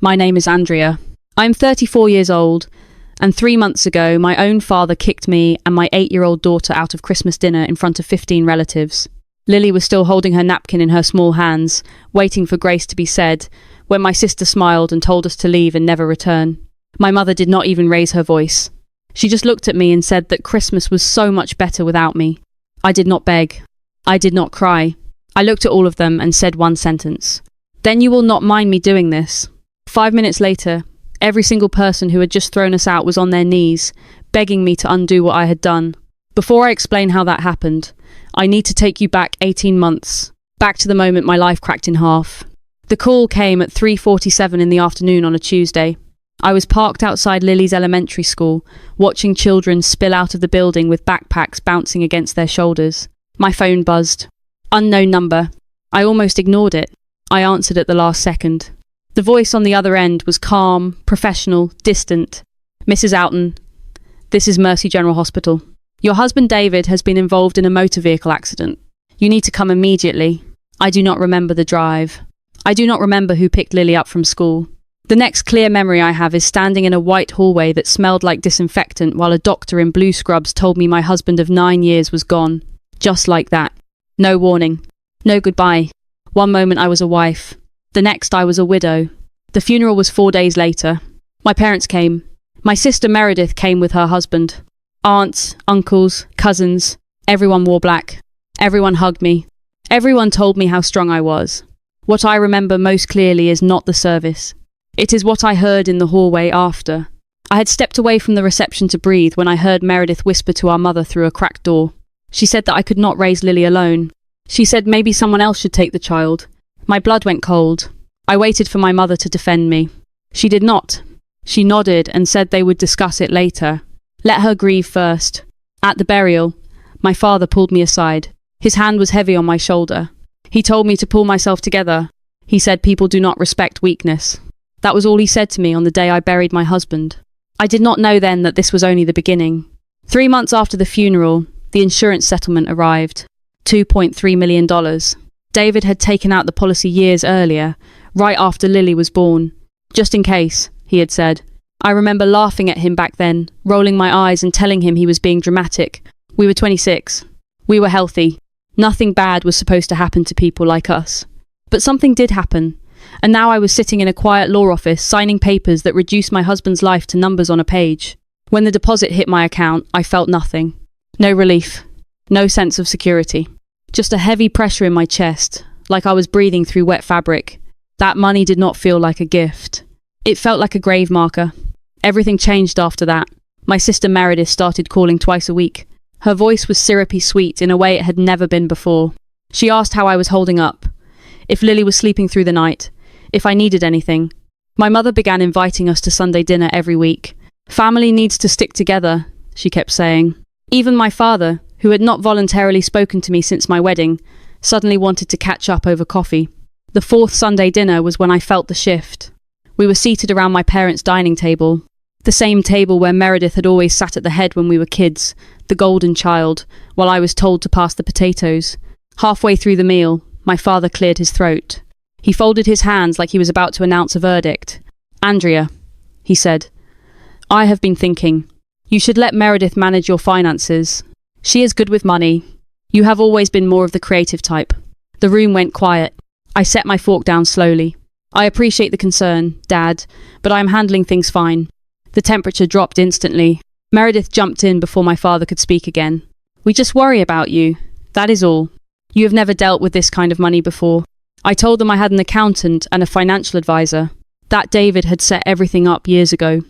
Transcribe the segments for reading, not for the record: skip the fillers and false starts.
My name is Andrea. I'm 34 years old, and 3 months ago, my own father kicked me and my 8-year-old daughter out of Christmas dinner in front of 15 relatives. Lily was still holding her napkin in her small hands, waiting for grace to be said, when my sister smiled and told us to leave and never return. My mother did not even raise her voice. She just looked at me and said that Christmas was so much better without me. I did not beg. I did not cry. I looked at all of them and said one sentence. Then you will not mind me doing this. 5 minutes later, every single person who had just thrown us out was on their knees, begging me to undo what I had done. Before I explain how that happened, I need to take you back 18 months, back to the moment my life cracked in half. The call came at 3:47 in the afternoon on a Tuesday. I was parked outside Lily's elementary school, watching children spill out of the building with backpacks bouncing against their shoulders. My phone buzzed. Unknown number. I almost ignored it. I answered at the last second. The voice on the other end was calm, professional, distant. Mrs. Oughton, this is Mercy General Hospital. Your husband David has been involved in a motor vehicle accident. You need to come immediately. I do not remember the drive. I do not remember who picked Lily up from school. The next clear memory I have is standing in a white hallway that smelled like disinfectant while a doctor in blue scrubs told me my husband of 9 years was gone. Just like that. No warning. No goodbye. One moment I was a wife. The next I was a widow. The funeral was 4 days later. My parents came. My sister Meredith came with her husband. Aunts, uncles, cousins. Everyone wore black. Everyone hugged me. Everyone told me how strong I was. What I remember most clearly is not the service. It is what I heard in the hallway after. I had stepped away from the reception to breathe when I heard Meredith whisper to our mother through a cracked door. She said that I could not raise Lily alone. She said maybe someone else should take the child. My blood went cold. I waited for my mother to defend me. She did not. She nodded and said they would discuss it later. Let her grieve first. At the burial, my father pulled me aside. His hand was heavy on my shoulder. He told me to pull myself together. He said people do not respect weakness. That was all he said to me on the day I buried my husband. I did not know then that this was only the beginning. 3 months after the funeral, the insurance settlement arrived. $2.3 million. David had taken out the policy years earlier, right after Lily was born. Just in case, he had said. I remember laughing at him back then, rolling my eyes and telling him he was being dramatic. We were 26. We were healthy. Nothing bad was supposed to happen to people like us. But something did happen. And now I was sitting in a quiet law office signing papers that reduced my husband's life to numbers on a page. When the deposit hit my account, I felt nothing. No relief. No sense of security. Just a heavy pressure in my chest, like I was breathing through wet fabric. That money did not feel like a gift. It felt like a grave marker. Everything changed after that. My sister Meredith started calling twice a week. Her voice was syrupy sweet in a way it had never been before. She asked how I was holding up, if Lily was sleeping through the night, if I needed anything. My mother began inviting us to Sunday dinner every week. Family needs to stick together, she kept saying. Even my father, who had not voluntarily spoken to me since my wedding, suddenly wanted to catch up over coffee. The fourth Sunday dinner was when I felt the shift. We were seated around my parents' dining table, the same table where Meredith had always sat at the head when we were kids, the golden child, while I was told to pass the potatoes. Halfway through the meal, my father cleared his throat. He folded his hands like he was about to announce a verdict. Andrea, he said, I have been thinking. You should let Meredith manage your finances. She is good with money. You have always been more of the creative type. The room went quiet. I set my fork down slowly. I appreciate the concern, Dad, but I am handling things fine. The temperature dropped instantly. Meredith jumped in before my father could speak again. We just worry about you. That is all. You have never dealt with this kind of money before. I told them I had an accountant and a financial advisor. That David had set everything up years ago.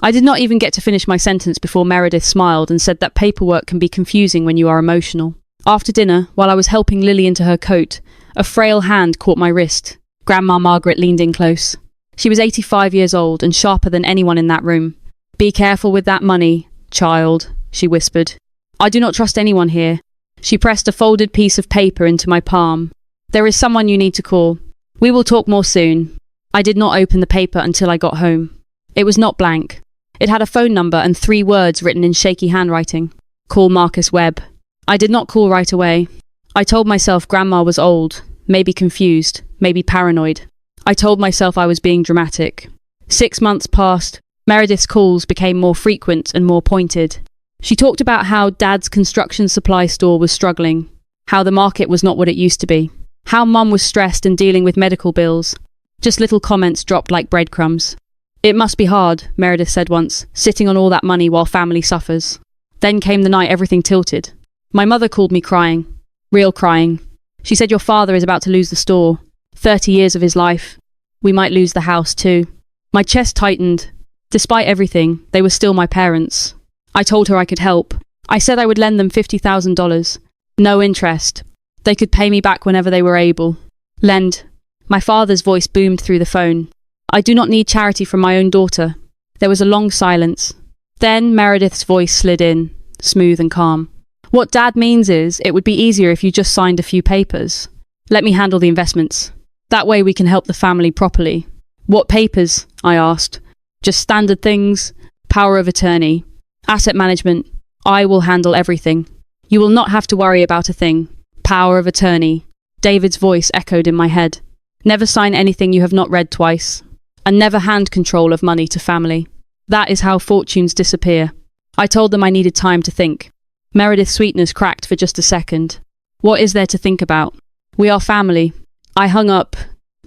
I did not even get to finish my sentence before Meredith smiled and said that paperwork can be confusing when you are emotional. After dinner, while I was helping Lily into her coat, a frail hand caught my wrist. Grandma Margaret leaned in close. She was 85 years old and sharper than anyone in that room. Be careful with that money, child, she whispered. I do not trust anyone here. She pressed a folded piece of paper into my palm. There is someone you need to call. We will talk more soon. I did not open the paper until I got home. It was not blank. It had a phone number and 3 words written in shaky handwriting. Call Marcus Webb. I did not call right away. I told myself Grandma was old, maybe confused, maybe paranoid. I told myself I was being dramatic. 6 months passed. Meredith's calls became more frequent and more pointed. She talked about how Dad's construction supply store was struggling, how the market was not what it used to be, how Mum was stressed and dealing with medical bills. Just little comments dropped like breadcrumbs. "It must be hard," Meredith said once, "sitting on all that money while family suffers." Then came the night everything tilted. My mother called me crying. Real crying. She said, "Your father is about to lose the store. 30 years of his life. We might lose the house too." My chest tightened. Despite everything, they were still my parents. I told her I could help. I said I would lend them $50,000. No interest. They could pay me back whenever they were able. Lend. My father's voice boomed through the phone. "I do not need charity from my own daughter." There was a long silence. Then Meredith's voice slid in, smooth and calm. "What Dad means is, it would be easier if you just signed a few papers. Let me handle the investments. That way we can help the family properly." "What papers?" I asked. "Just standard things. Power of attorney. Asset management. I will handle everything. You will not have to worry about a thing. Power of attorney." David's voice echoed in my head. "Never sign anything you have not read twice. And never hand control of money to family. That is how fortunes disappear." I told them I needed time to think. Meredith's sweetness cracked for just a second. "What is there to think about? We are family." I hung up.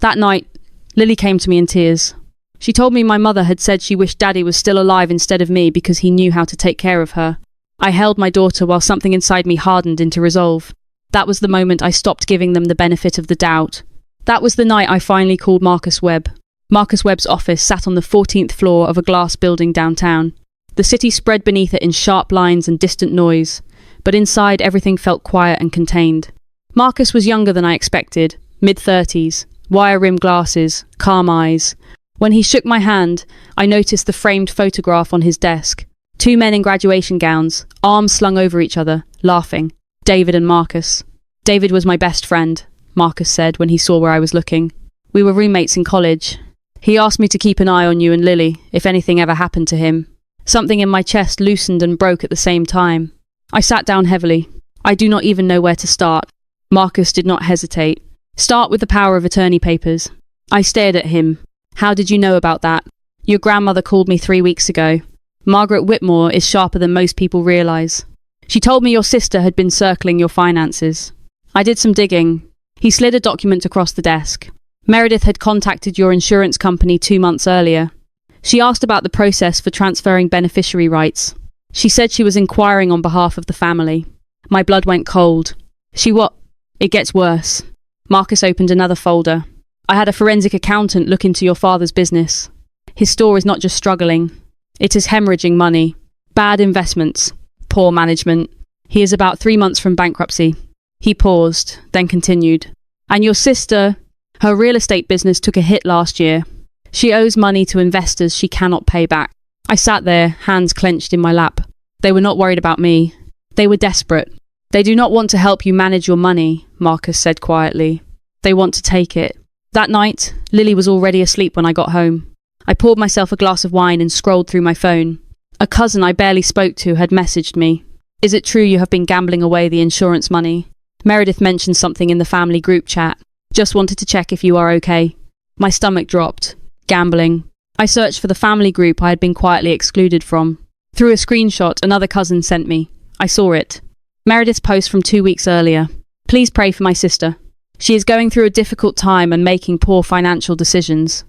That night, Lily came to me in tears. She told me my mother had said she wished Daddy was still alive instead of me because he knew how to take care of her. I held my daughter while something inside me hardened into resolve. That was the moment I stopped giving them the benefit of the doubt. That was the night I finally called Marcus Webb. Marcus Webb's office sat on the 14th floor of a glass building downtown. The city spread beneath it in sharp lines and distant noise, but inside everything felt quiet and contained. Marcus was younger than I expected, mid-30s, wire-rimmed glasses, calm eyes. When he shook my hand, I noticed the framed photograph on his desk. 2 men in graduation gowns, arms slung over each other, laughing. David and Marcus. "David was my best friend," Marcus said when he saw where I was looking. "We were roommates in college. He asked me to keep an eye on you and Lily, if anything ever happened to him." Something in my chest loosened and broke at the same time. I sat down heavily. "I do not even know where to start." Marcus did not hesitate. "Start with the power of attorney papers." I stared at him. "How did you know about that?" "Your grandmother called me 3 weeks ago. Margaret Whitmore is sharper than most people realise. She told me your sister had been circling your finances." I did some digging. He slid a document across the desk. "Meredith had contacted your insurance company 2 months earlier. She asked about the process for transferring beneficiary rights. She said she was inquiring on behalf of the family." My blood went cold. "She what?" "It gets worse." Marcus opened another folder. "I had a forensic accountant look into your father's business. His store is not just struggling. It is hemorrhaging money. Bad investments. Poor management. He is about 3 months from bankruptcy." He paused, then continued. "And your sister, her real estate business took a hit last year. She owes money to investors she cannot pay back." I sat there, hands clenched in my lap. They were not worried about me. They were desperate. "They do not want to help you manage your money," Marcus said quietly. "They want to take it." That night, Lily was already asleep when I got home. I poured myself a glass of wine and scrolled through my phone. A cousin I barely spoke to had messaged me. "Is it true you have been gambling away the insurance money? Meredith mentioned something in the family group chat. Just wanted to check if you are okay." My stomach dropped. Gambling. I searched for the family group I had been quietly excluded from. Through a screenshot another cousin sent me. I saw it. Meredith's post from 2 weeks earlier. "Please pray for my sister. She is going through a difficult time and making poor financial decisions.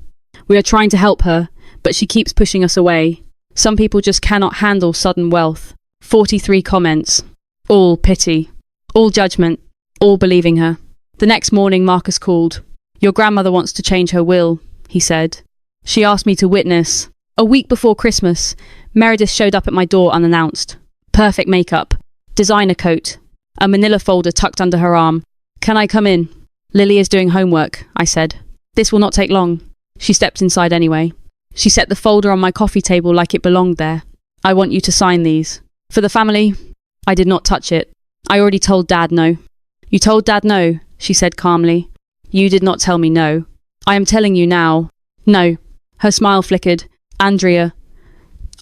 We are trying to help her, but she keeps pushing us away. Some people just cannot handle sudden wealth." 43 comments. All pity. All judgment. All believing her. The next morning Marcus called. "Your grandmother wants to change her will," he said. "She asked me to witness." A week before Christmas, Meredith showed up at my door unannounced. Perfect makeup. Designer coat. A manila folder tucked under her arm. "Can I come in?" "Lily is doing homework," I said. "This will not take long." She stepped inside anyway. She set the folder on my coffee table like it belonged there. "I want you to sign these. For the family." I did not touch it. "I already told Dad no." "You told Dad no," she said calmly. "You did not tell me no. I am telling you now. No." Her smile flickered. "Andrea,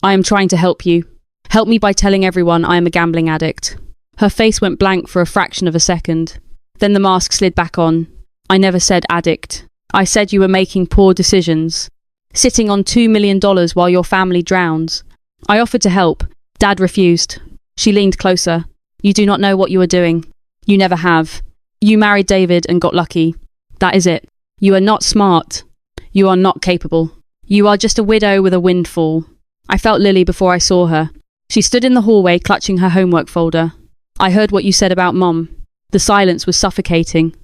I am trying to help you. Help me by telling everyone I am a gambling addict." Her face went blank for a fraction of a second. Then the mask slid back on. "I never said addict. I said you were making poor decisions. sitting on $2 million while your family drowns. I offered to help. Dad refused. She leaned closer. You do not know what you are doing. You never have. You married David and got lucky. That is it. You are not smart. You are not capable. You are just a widow with a windfall. I felt Lily before I saw her. She stood in the hallway clutching her homework folder. I heard what you said about Mom. The silence was suffocating.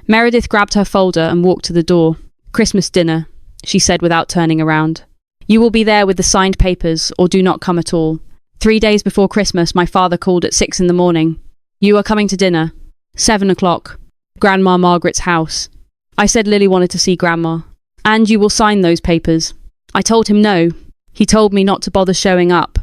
Meredith grabbed her folder and walked to the door. Christmas dinner, she said without turning around. You will be there with the signed papers or do not come at all. 3 days before Christmas, my father called at 6 a.m. You are coming to dinner. 7 o'clock. Grandma Margaret's house. I said Lily wanted to see Grandma. And you will sign those papers. I told him no. He told me not to bother showing up.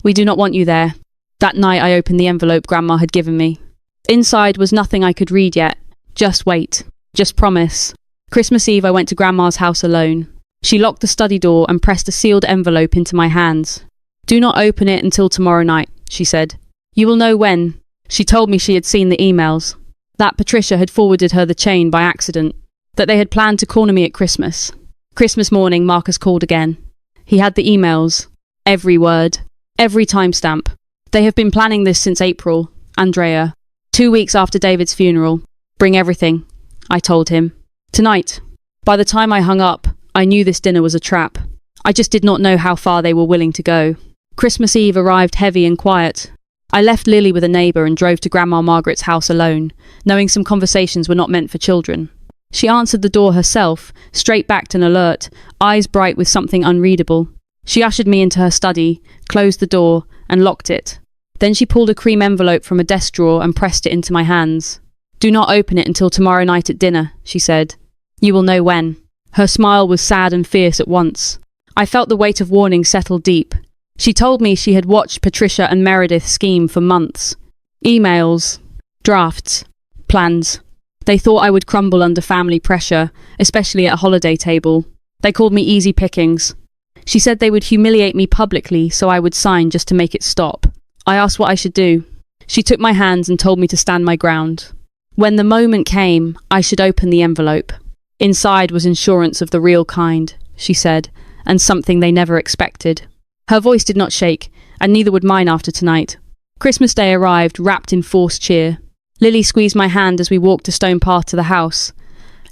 We do not want you there. That night I opened the envelope Grandma had given me. Inside was nothing I could read yet. Just wait. Just promise. Christmas Eve I went to Grandma's house alone. She locked the study door and pressed a sealed envelope into my hands. Do not open it until tomorrow night, she said. You will know when. She told me she had seen the emails. That Patricia had forwarded her the chain by accident. That they had planned to corner me at Christmas. Christmas morning, Marcus called again. He had the emails. Every word. Every timestamp. They have been planning this since April. Andrea. 2 weeks after David's funeral. Bring everything, I told him. Tonight. By the time I hung up, I knew this dinner was a trap. I just did not know how far they were willing to go. Christmas Eve arrived heavy and quiet. I left Lily with a neighbour and drove to Grandma Margaret's house alone, knowing some conversations were not meant for children. She answered the door herself, straight-backed and alert, eyes bright with something unreadable. She ushered me into her study, closed the door, and locked it. Then she pulled a cream envelope from a desk drawer and pressed it into my hands. Do not open it until tomorrow night at dinner, she said. You will know when. Her smile was sad and fierce at once. I felt the weight of warning settle deep. She told me she had watched Patricia and Meredith scheme for months. Emails, drafts, plans. They thought I would crumble under family pressure, especially at a holiday table. They called me easy pickings. She said they would humiliate me publicly so I would sign just to make it stop. I asked what I should do. She took my hands and told me to stand my ground. When the moment came, I should open the envelope. Inside was insurance of the real kind, she said, and something they never expected. Her voice did not shake, and neither would mine after tonight. Christmas Day arrived, wrapped in forced cheer. Lily squeezed my hand as we walked a stone path to the house.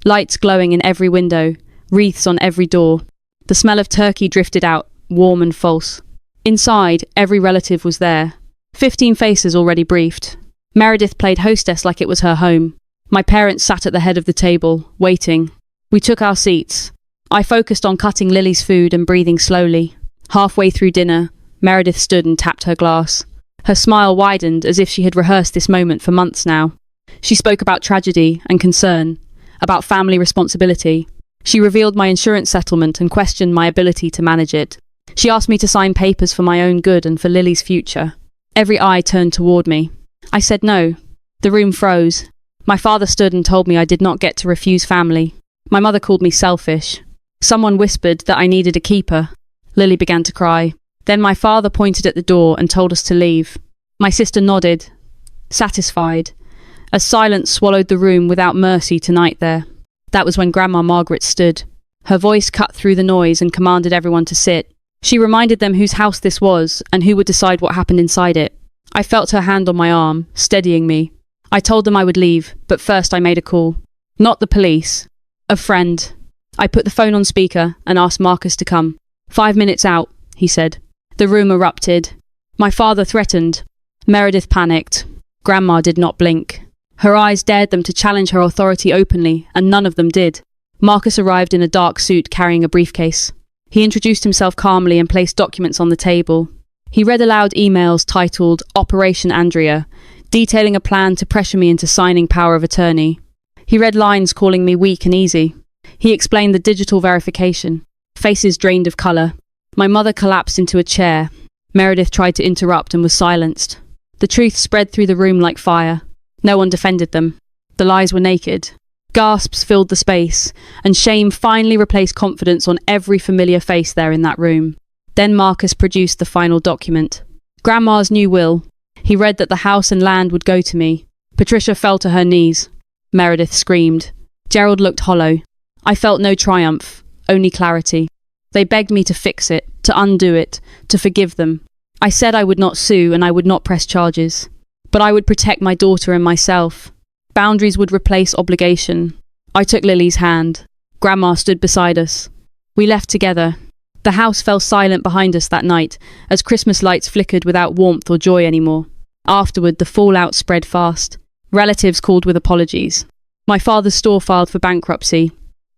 Lights glowing in every window, wreaths on every door. The smell of turkey drifted out, warm and false. Inside, every relative was there. 15 faces already briefed. Meredith played hostess like it was her home. My parents sat at the head of the table, waiting. We took our seats. I focused on cutting Lily's food and breathing slowly. Halfway through dinner, Meredith stood and tapped her glass. Her smile widened as if she had rehearsed this moment for months now. She spoke about tragedy and concern, about family responsibility. She revealed my insurance settlement and questioned my ability to manage it. She asked me to sign papers for my own good and for Lily's future. Every eye turned toward me. I said no. The room froze. My father stood and told me I did not get to refuse family. My mother called me selfish. Someone whispered that I needed a keeper. Lily began to cry. Then my father pointed at the door and told us to leave. My sister nodded, satisfied, as silence swallowed the room without mercy tonight there. That was when Grandma Margaret stood. Her voice cut through the noise and commanded everyone to sit. She reminded them whose house this was and who would decide what happened inside it. I felt her hand on my arm, steadying me. I told them I would leave, but first I made a call. Not the police. A friend. I put the phone on speaker and asked Marcus to come. 5 minutes out, he said. The room erupted. My father threatened. Meredith panicked. Grandma did not blink. Her eyes dared them to challenge her authority openly, and none of them did. Marcus arrived in a dark suit carrying a briefcase. He introduced himself calmly and placed documents on the table. He read aloud emails titled Operation Andrea, detailing a plan to pressure me into signing power of attorney. He read lines calling me weak and easy. He explained the digital verification. Faces drained of colour. My mother collapsed into a chair. Meredith tried to interrupt and was silenced. The truth spread through the room like fire. No one defended them. The lies were naked. Gasps filled the space, and shame finally replaced confidence on every familiar face there in that room. Then Marcus produced the final document. Grandma's new will. He read that the house and land would go to me. Patricia fell to her knees. Meredith screamed. Gerald looked hollow. I felt no triumph, only clarity. They begged me to fix it, to undo it, to forgive them. I said I would not sue and I would not press charges. But I would protect my daughter and myself. Boundaries would replace obligation. I took Lily's hand. Grandma stood beside us. We left together. The house fell silent behind us that night, as Christmas lights flickered without warmth or joy anymore. Afterward, the fallout spread fast. Relatives called with apologies. My father's store filed for bankruptcy.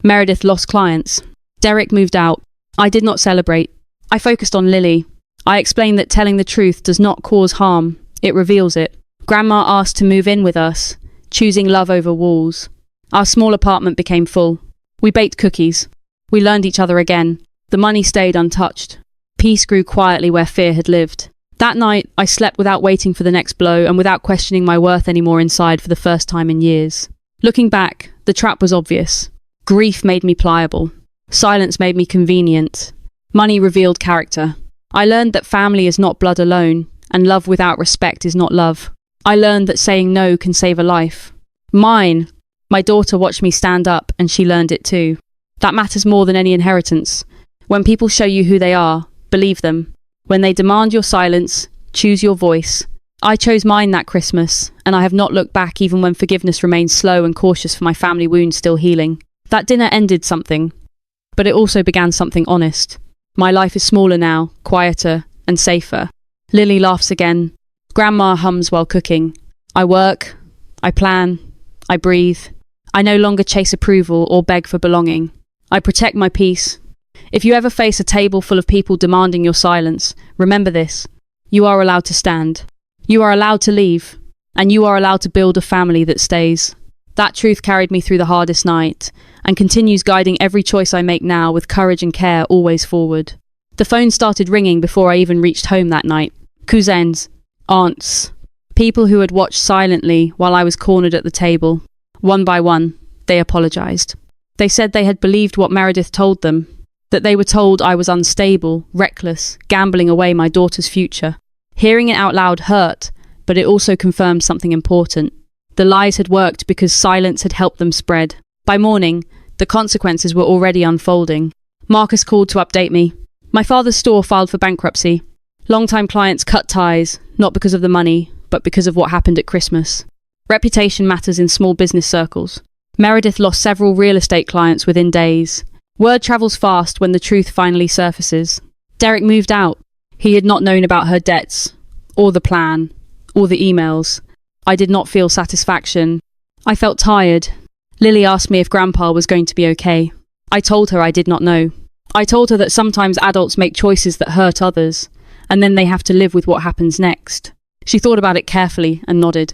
Meredith lost clients. Derek moved out. I did not celebrate. I focused on Lily. I explained that telling the truth does not cause harm. It reveals it. Grandma asked to move in with us, choosing love over walls. Our small apartment became full. We baked cookies. We learned each other again. The money stayed untouched. Peace grew quietly where fear had lived. That night, I slept without waiting for the next blow and without questioning my worth anymore inside for the first time in years. Looking back, the trap was obvious. Grief made me pliable. Silence made me convenient. Money revealed character. I learned that family is not blood alone, and love without respect is not love. I learned that saying no can save a life. Mine. My daughter watched me stand up, and she learned it too. That matters more than any inheritance. When people show you who they are, believe them. When they demand your silence, choose your voice. I chose mine that Christmas, and I have not looked back even when forgiveness remains slow and cautious for my family wounds still healing. That dinner ended something, but it also began something honest. My life is smaller now, quieter, and safer. Lily laughs again. Grandma hums while cooking. I work, I plan, I breathe. I no longer chase approval or beg for belonging. I protect my peace. If you ever face a table full of people demanding your silence, remember this. You are allowed to stand. You are allowed to leave. And you are allowed to build a family that stays. That truth carried me through the hardest night, and continues guiding every choice I make now with courage and care always forward. The phone started ringing before I even reached home that night. Cousins, aunts, people who had watched silently while I was cornered at the table. One by one, they apologized. They said they had believed what Meredith told them, that they were told I was unstable, reckless, gambling away my daughter's future. Hearing it out loud hurt, but it also confirmed something important. The lies had worked because silence had helped them spread. By morning, the consequences were already unfolding. Marcus called to update me. My father's store filed for bankruptcy. Long-time clients cut ties, not because of the money, but because of what happened at Christmas. Reputation matters in small business circles. Meredith lost several real estate clients within days. Word travels fast when the truth finally surfaces. Derek moved out. He had not known about her debts, or the plan, or the emails. I did not feel satisfaction. I felt tired. Lily asked me if Grandpa was going to be okay. I told her I did not know. I told her that sometimes adults make choices that hurt others, and then they have to live with what happens next. She thought about it carefully and nodded.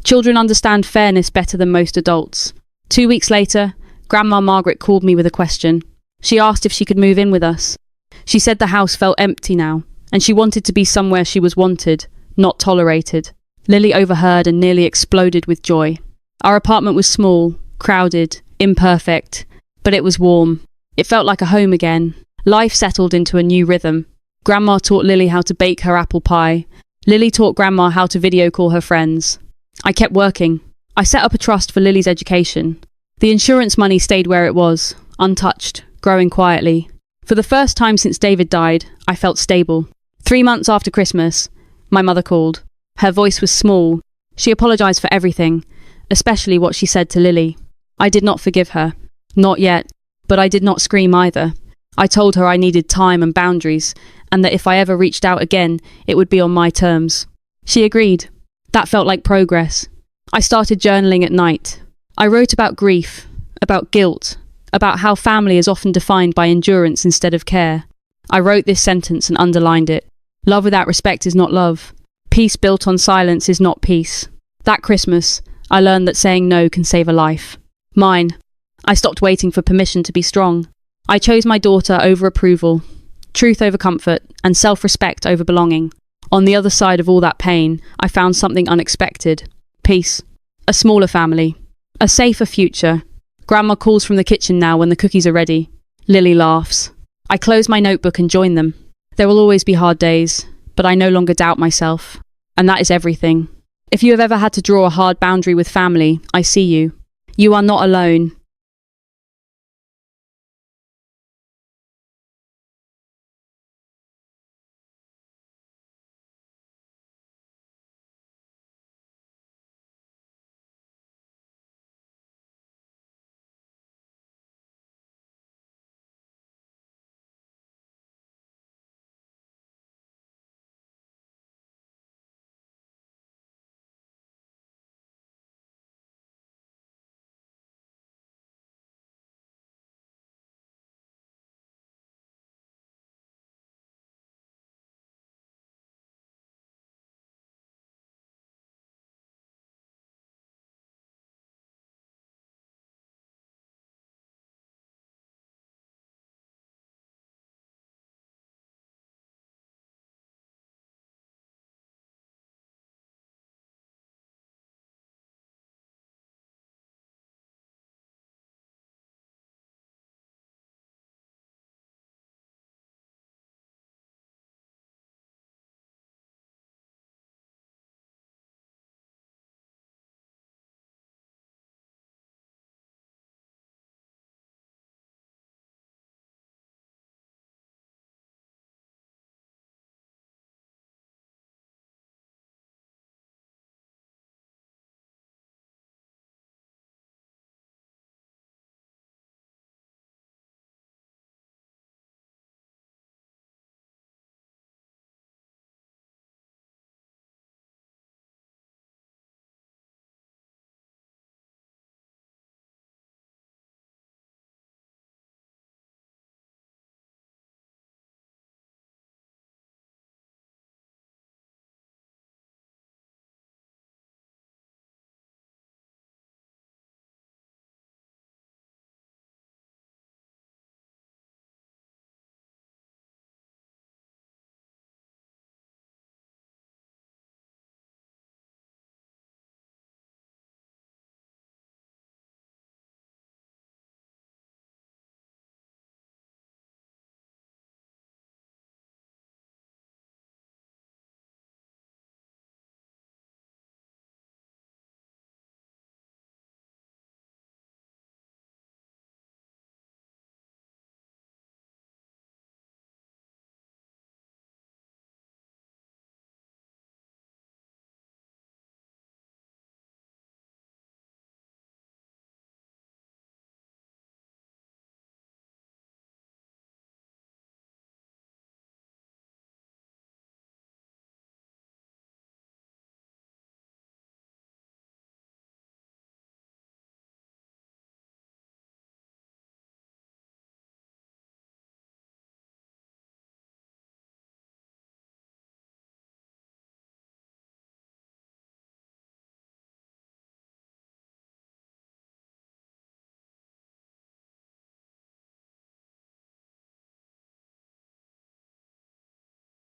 Children understand fairness better than most adults. 2 weeks later, Grandma Margaret called me with a question. She asked if she could move in with us. She said the house felt empty now, and she wanted to be somewhere she was wanted, not tolerated. Lily overheard and nearly exploded with joy. Our apartment was small, crowded, imperfect, but it was warm. It felt like a home again. Life settled into a new rhythm. Grandma taught Lily how to bake her apple pie. Lily taught Grandma how to video call her friends. I kept working. I set up a trust for Lily's education. The insurance money stayed where it was, untouched, growing quietly. For the first time since David died, I felt stable. 3 months after Christmas, my mother called. Her voice was small. She apologized for everything, especially what she said to Lily. I did not forgive her. Not yet, but I did not scream either. I told her I needed time and boundaries, and that if I ever reached out again, it would be on my terms. She agreed. That felt like progress. I started journaling at night. I wrote about grief, about guilt, about how family is often defined by endurance instead of care. I wrote this sentence and underlined it. Love without respect is not love. Peace built on silence is not peace. That Christmas, I learned that saying no can save a life. Mine. I stopped waiting for permission to be strong. I chose my daughter over approval, truth over comfort, and self-respect over belonging. On the other side of all that pain, I found something unexpected. Peace. A smaller family. A safer future. Grandma calls from the kitchen now when the cookies are ready. Lily laughs. I close my notebook and join them. There will always be hard days, but I no longer doubt myself. And that is everything. If you have ever had to draw a hard boundary with family, I see you. You are not alone.